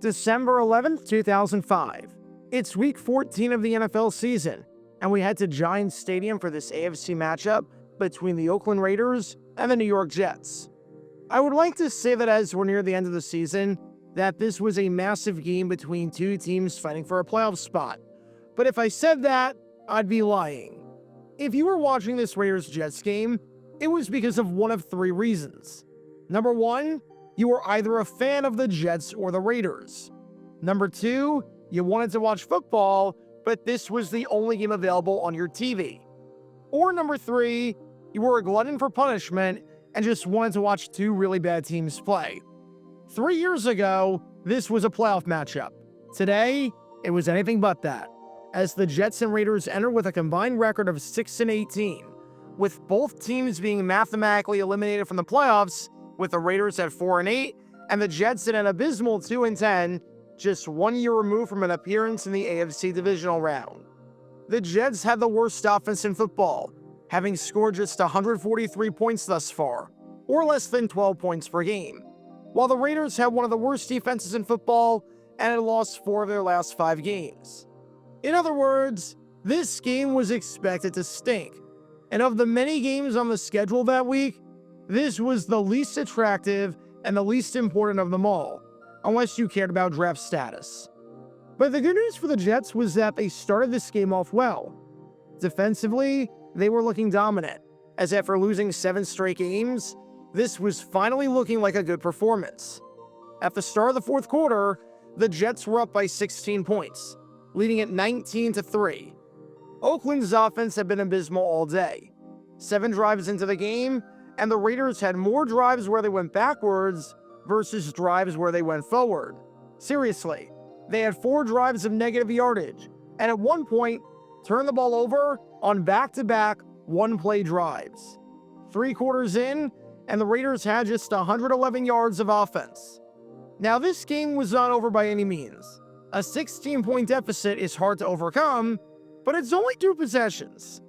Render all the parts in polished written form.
December 11th, 2005. It's week 14 of the NFL season, and we head to Giants Stadium for this AFC matchup between the Oakland Raiders and the New York Jets. I would like to say that as we're near the end of the season, that this was a massive game between two teams fighting for a playoff spot. But if I said that, I'd be lying. If you were watching this Raiders-Jets game, it was because of one of three reasons. Number one, you were either a fan of the Jets or the Raiders. Number two, you wanted to watch football, but this was the only game available on your TV. Or number three, you were a glutton for punishment and just wanted to watch two really bad teams play. 3 years ago, this was a playoff matchup. Today, it was anything but that, as the Jets and Raiders enter with a combined record of 6-18, with both teams being mathematically eliminated from the playoffs, with the Raiders at 4-8 and the Jets at an abysmal 2-10, just 1 year removed from an appearance in the AFC divisional round. The Jets had the worst offense in football, having scored just 143 points thus far, or less than 12 points per game, while the Raiders had one of the worst defenses in football and had lost 4 of their last 5 games. In other words, this game was expected to stink, and of the many games on the schedule that week, this was the least attractive and the least important of them all, unless you cared about draft status. But the good news for the Jets was that they started this game off well. Defensively, they were looking dominant, as after losing 7 straight games, this was finally looking like a good performance. At the start of the fourth quarter, the Jets were up by 16 points, leading at 19-3. Oakland's offense had been abysmal all day. 7 drives into the game, and the Raiders had more drives where they went backwards versus drives where they went forward. Seriously, they had 4 drives of negative yardage, and at one point, turned the ball over on back-to-back one-play drives. 3 quarters in, and the Raiders had just 111 yards of offense. Now, this game was not over by any means. A 16-point deficit is hard to overcome, but it's only 2 possessions.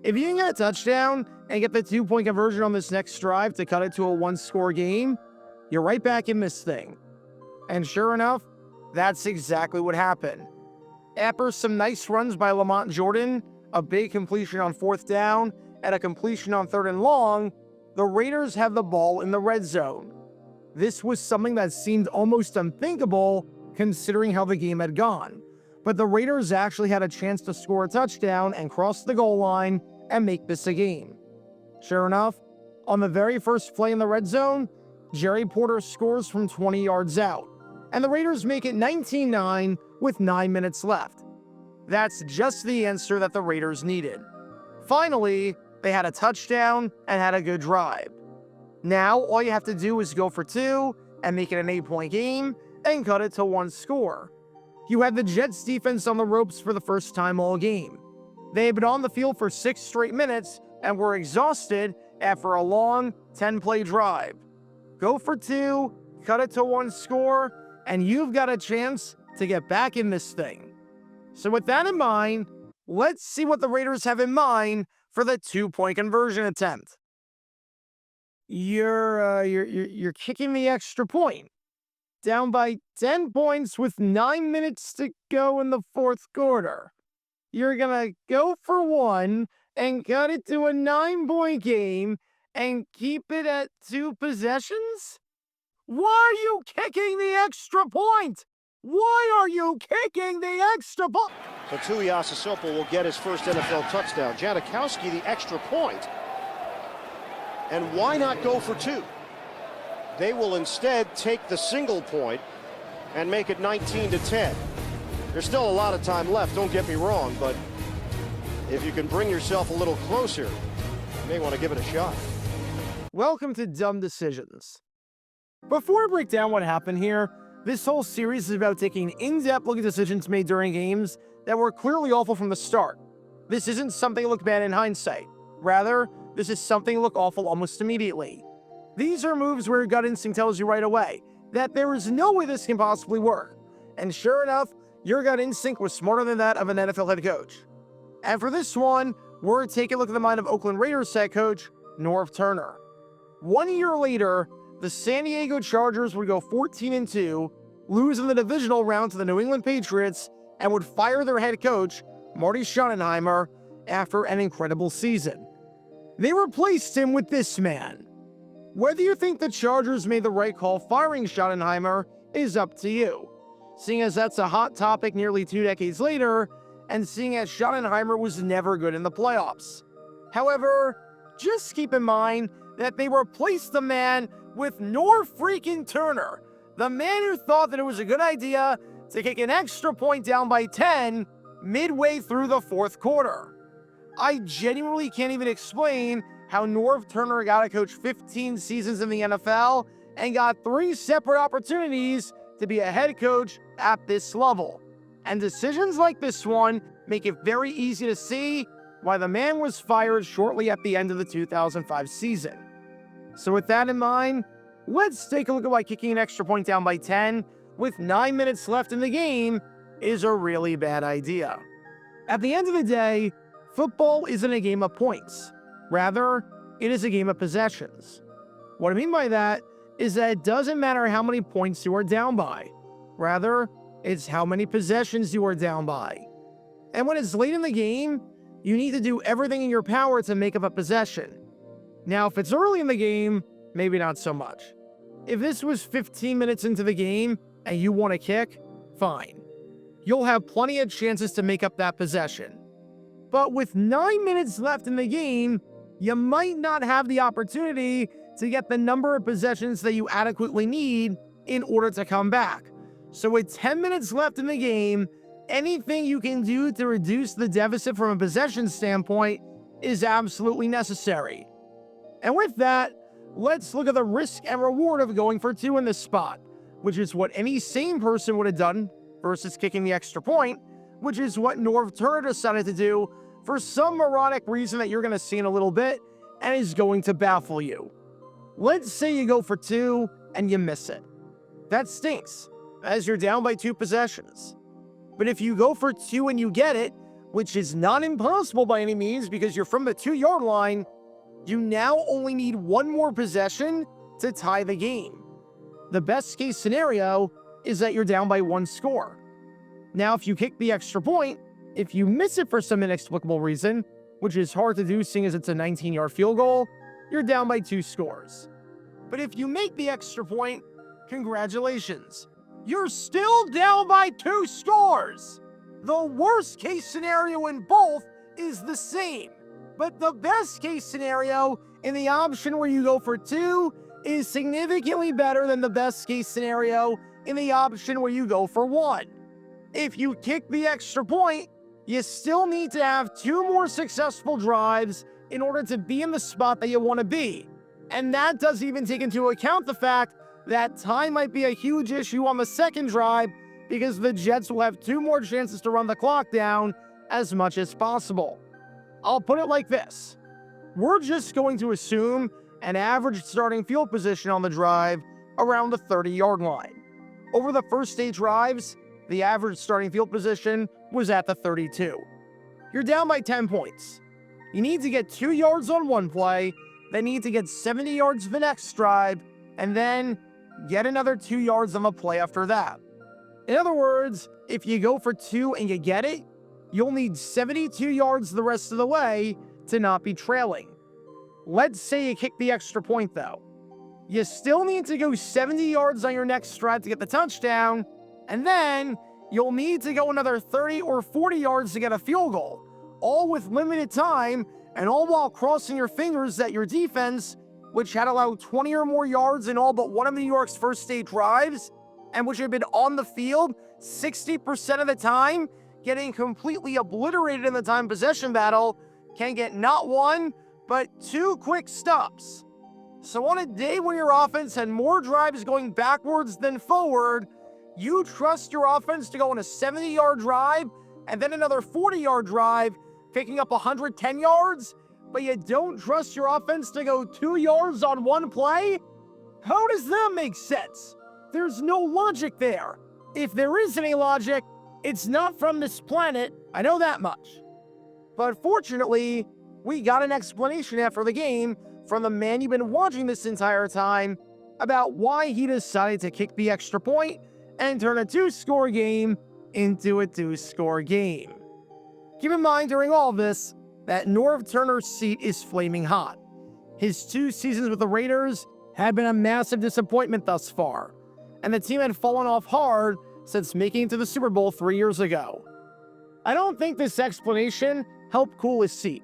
If you can get a touchdown and get the 2-point conversion on this next drive to cut it to a 1-score game, you're right back in this thing. And sure enough, that's exactly what happened. After some nice runs by Lamont Jordan, a big completion on 4th down, and a completion on 3rd and long, the Raiders have the ball in the red zone. This was something that seemed almost unthinkable considering how the game had gone, but the Raiders actually had a chance to score a touchdown and cross the goal line and make this a game. Sure enough, on the very first play in the red zone, Jerry Porter scores from 20 yards out, and the Raiders make it 19-9 with 9 minutes left. That's just the answer that the Raiders needed. Finally, they had a touchdown and had a good drive. Now, all you have to do is go for 2 and make it an 8-point game and cut it to 1 score. You had the Jets defense on the ropes for the first time all game. They had been on the field for 6 straight minutes and were exhausted after a long 10-play drive. Go for 2, cut it to 1 score, and you've got a chance to get back in this thing. So with that in mind, let's see what the Raiders have in mind for the 2-point conversion attempt. You're kicking the extra point. Down by 10 points with 9 minutes to go in the fourth quarter. You're gonna go for 1 and cut it to a 9-point game and keep it at 2 possessions? Why are you kicking the extra point? Why are you kicking the extra point? So Tuiasosopo will get his first NFL touchdown. Janikowski the extra point. And why not go for 2? They will instead take the single point and make it 19-10. There's still a lot of time left, don't get me wrong, but if you can bring yourself a little closer, you may want to give it a shot. Welcome to Dumb Decisions. Before I break down what happened here, this whole series is about taking an in-depth look at decisions made during games that were clearly awful from the start. This isn't something that looked bad in hindsight. Rather, this is something that looked awful almost immediately. These are moves where your gut instinct tells you right away that there is no way this can possibly work. And sure enough, your gut instinct was smarter than that of an NFL head coach. And for this one, we're taking a look at the mind of Oakland Raiders head coach, Norv Turner. 1 year later, the San Diego Chargers would go 14-2, lose in the divisional round to the New England Patriots, and would fire their head coach, Marty Schottenheimer, after an incredible season. They replaced him with this man. Whether you think the Chargers made the right call firing Schottenheimer is up to you, seeing as that's a hot topic nearly 2 decades later, and seeing as Schottenheimer was never good in the playoffs. However, just keep in mind that they replaced the man with Norv freaking Turner, the man who thought that it was a good idea to kick an extra point down by 10 midway through the fourth quarter. I genuinely can't even explain how Norv Turner got to coach 15 seasons in the NFL and got 3 separate opportunities to be a head coach at this level. And decisions like this one make it very easy to see why the man was fired shortly at the end of the 2005 season. So with that in mind, let's take a look at why kicking an extra point down by 10 with 9 minutes left in the game is a really bad idea. At the end of the day, football isn't a game of points. Rather, it is a game of possessions. What I mean by that is that it doesn't matter how many points you are down by. Rather, it's how many possessions you are down by. And when it's late in the game, you need to do everything in your power to make up a possession. Now, if it's early in the game, maybe not so much. If this was 15 minutes into the game and you want to kick, fine. You'll have plenty of chances to make up that possession. But with 9 minutes left in the game, you might not have the opportunity to get the number of possessions that you adequately need in order to come back. So with 10 minutes left in the game, anything you can do to reduce the deficit from a possession standpoint is absolutely necessary. And with that, let's look at the risk and reward of going for 2 in this spot, which is what any sane person would have done versus kicking the extra point, which is what Norv Turner decided to do for some moronic reason that you're going to see in a little bit and is going to baffle you. Let's say you go for 2 and you miss it. That stinks, as you're down by 2 possessions. But if you go for 2 and you get it, which is not impossible by any means because you're from the 2-yard line, you now only need 1 more possession to tie the game. The best case scenario is that you're down by 1 score. Now, if you kick the extra point, if you miss it for some inexplicable reason, which is hard to do seeing as it's a 19-yard field goal, you're down by 2 scores. But if you make the extra point, congratulations. You're still down by 2 scores. The worst case scenario in both is the same. But the best case scenario in the option where you go for 2 is significantly better than the best case scenario in the option where you go for 1. If you kick the extra point, you still need to have 2 more successful drives in order to be in the spot that you want to be. And that doesn't even take into account the fact that time might be a huge issue on the second drive because the Jets will have 2 more chances to run the clock down as much as possible. I'll put it like this. We're just going to assume an average starting field position on the drive around the 30-yard line. Over the first 8 drives, the average starting field position was at the 32. You're down by 10 points. You need to get 2 yards on one play, then need to get 70 yards the next drive, and then get another 2 yards on the play after that. In other words, if you go for 2 and you get it, you'll need 72 yards the rest of the way to not be trailing. Let's say you kick the extra point though. You still need to go 70 yards on your next drive to get the touchdown, and then you'll need to go another 30 or 40 yards to get a field goal, all with limited time, and all while crossing your fingers that your defense, which had allowed 20 or more yards in all but one of New York's first 8 drives, and which had been on the field 60% of the time, getting completely obliterated in the time possession battle, can get not 1, but 2 quick stops. So on a day when your offense had more drives going backwards than forward, you trust your offense to go on a 70-yard drive and then another 40-yard drive, picking up 110 yards, but you don't trust your offense to go 2 yards on one play? How does that make sense? There's no logic there. If there is any logic, it's not from this planet, I know that much. But fortunately, we got an explanation after the game from the man you've been watching this entire time about why he decided to kick the extra point and turn a two-score game into a two-score game. Keep in mind during all this that Norv Turner's seat is flaming hot. His 2 seasons with the Raiders had been a massive disappointment thus far, and the team had fallen off hard since making it to the Super Bowl 3 years ago. I don't think this explanation helped cool his seat,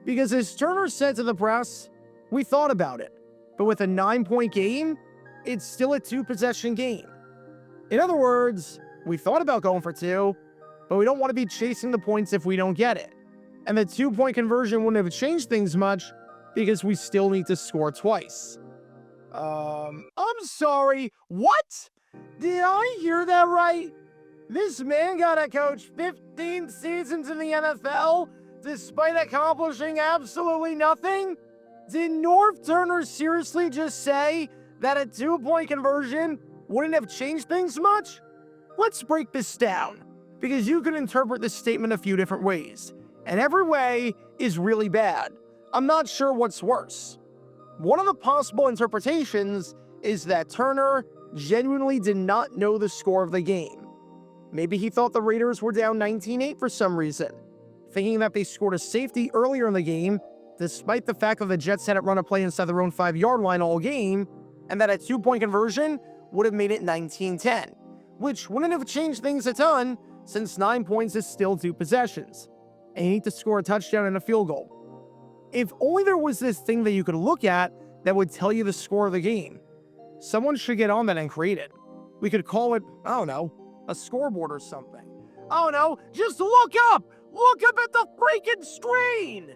because as Turner said to the press, "We thought about it, but with a 9-point game, it's still a 2-possession game." In other words, we thought about going for 2, but we don't want to be chasing the points if we don't get it. And the 2-point conversion wouldn't have changed things much because we still need to score twice. I'm sorry, what? Did I hear that right? This man got to coach 15 seasons in the NFL despite accomplishing absolutely nothing? Did Norv Turner seriously just say that a 2-point conversion wouldn't have changed things much? Let's break this down, because you can interpret this statement a few different ways, and every way is really bad. I'm not sure what's worse. One of the possible interpretations is that Turner genuinely did not know the score of the game. Maybe he thought the Raiders were down 19-8 for some reason, thinking that they scored a safety earlier in the game, despite the fact that the Jets hadn't run a play inside their own 5-yard line all game, and that a 2-point conversion would have made it 19-10, which wouldn't have changed things a ton, since 9 points is still 2 possessions, and you need to score a touchdown and a field goal. If only there was this thing that you could look at that would tell you the score of the game. Someone should get on that and create it. We could call it, I don't know, a scoreboard or something. Oh no, just look up! Look up at the freaking screen!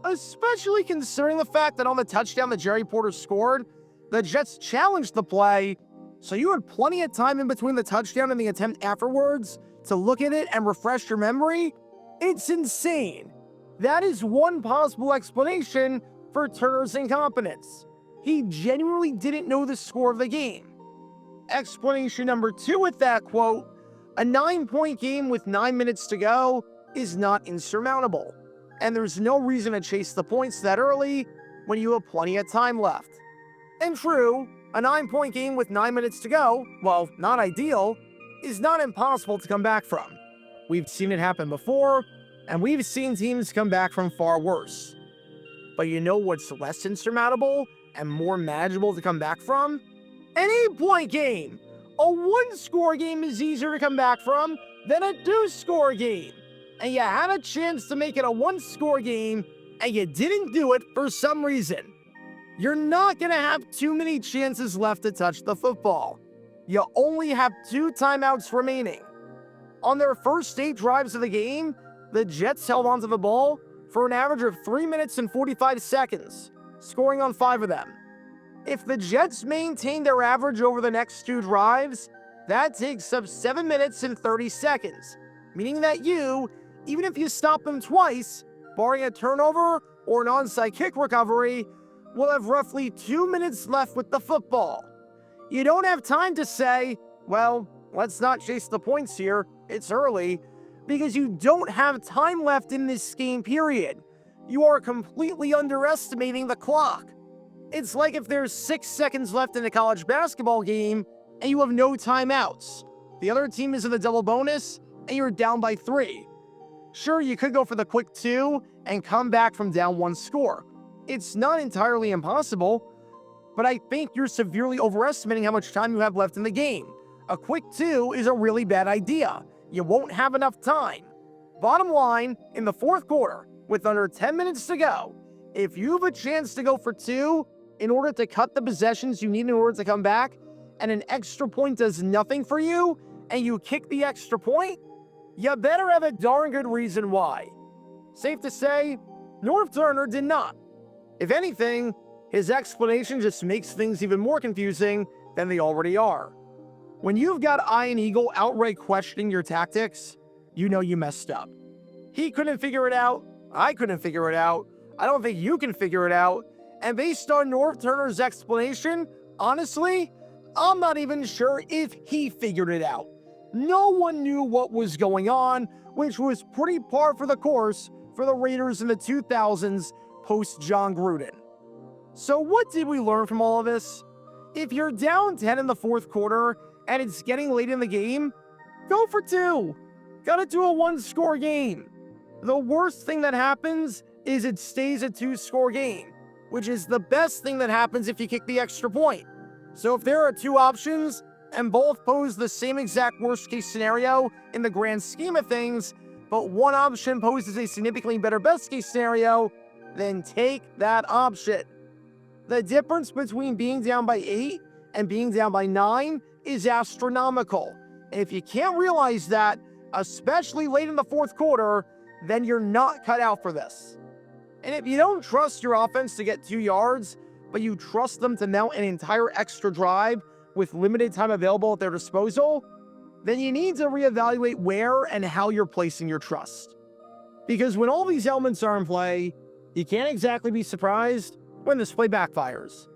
Especially considering the fact that on the touchdown that Jerry Porter scored, the Jets challenged the play, so you had plenty of time in between the touchdown and the attempt afterwards to look at it and refresh your memory. It's insane. That is one possible explanation for Turner's incompetence. He genuinely didn't know the score of the game. Explanation number 2 with that quote, a 9-point game with 9 minutes to go is not insurmountable, and there's no reason to chase the points that early when you have plenty of time left. And true, a 9-point game with 9 minutes to go, while not ideal, is not impossible to come back from. We've seen it happen before, and we've seen teams come back from far worse. But you know what's less insurmountable and more manageable to come back from? An 8-point game! A 1-score game is easier to come back from than a 2-score game. And you had a chance to make it a 1-score game, and you didn't do it for some reason. You're not going to have too many chances left to touch the football. You only have 2 timeouts remaining. On their first 8 drives of the game, the Jets held onto the ball for an average of 3 minutes and 45 seconds, scoring on 5 of them. If the Jets maintain their average over the next 2 drives, that takes up 7 minutes and 30 seconds, meaning that you, even if you stop them twice, barring a turnover or an onside kick recovery, will have roughly 2 minutes left with the football. You don't have time to say, well, let's not chase the points here, it's early, because you don't have time left in this game period. You are completely underestimating the clock. It's like if there's 6 seconds left in a college basketball game and you have no timeouts. The other team is in the double bonus and you're down by 3. Sure, you could go for the quick 2 and come back from down 1 score. It's not entirely impossible, but I think you're severely overestimating how much time you have left in the game. A quick 2 is a really bad idea. You won't have enough time. Bottom line, in the 4th quarter, with under 10 minutes to go, if you have a chance to go for 2 in order to cut the possessions you need in order to come back, and an extra point does nothing for you, and you kick the extra point, you better have a darn good reason why. Safe to say, Norv Turner did not. If anything, his explanation just makes things even more confusing than they already are. When you've got Ian Eagle outright questioning your tactics, you know you messed up. He couldn't figure it out. I couldn't figure it out. I don't think you can figure it out. And based on Norv Turner's explanation, honestly, I'm not even sure if he figured it out. No one knew what was going on, which was pretty par for the course for the Raiders in the 2000s post-John Gruden. So what did we learn from all of this? If you're down 10 in the fourth quarter and it's getting late in the game, go for 2. Gotta do a 1-score game. The worst thing that happens is it stays a 2-score game, which is the best thing that happens if you kick the extra point. So if there are 2 options and both pose the same exact worst case scenario in the grand scheme of things, but one option poses a significantly better best case scenario, then take that option. The difference between being down by 8 and being down by 9 is astronomical. And if you can't realize that, especially late in the fourth quarter, then you're not cut out for this. And if you don't trust your offense to get 2 yards, but you trust them to mount an entire extra drive with limited time available at their disposal, then you need to reevaluate where and how you're placing your trust. Because when all these elements are in play, you can't exactly be surprised when this play backfires.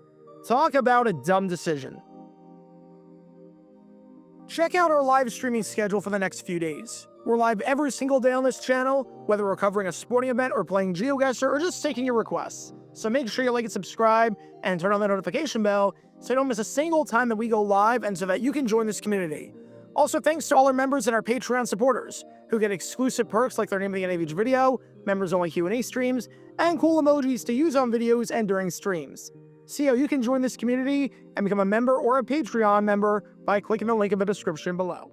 Talk about a dumb decision. Check out our live streaming schedule for the next few days. We're live every single day on this channel, whether we're covering a sporting event or playing GeoGuessr or just taking your requests. So make sure you like and subscribe and turn on the notification bell so you don't miss a single time that we go live and so that you can join this community. Also, thanks to all our members and our Patreon supporters who get exclusive perks like their name of the end of each video, members-only Q&A streams, and cool emojis to use on videos and during streams. See how you can join this community and become a member or a Patreon member by clicking the link in the description below.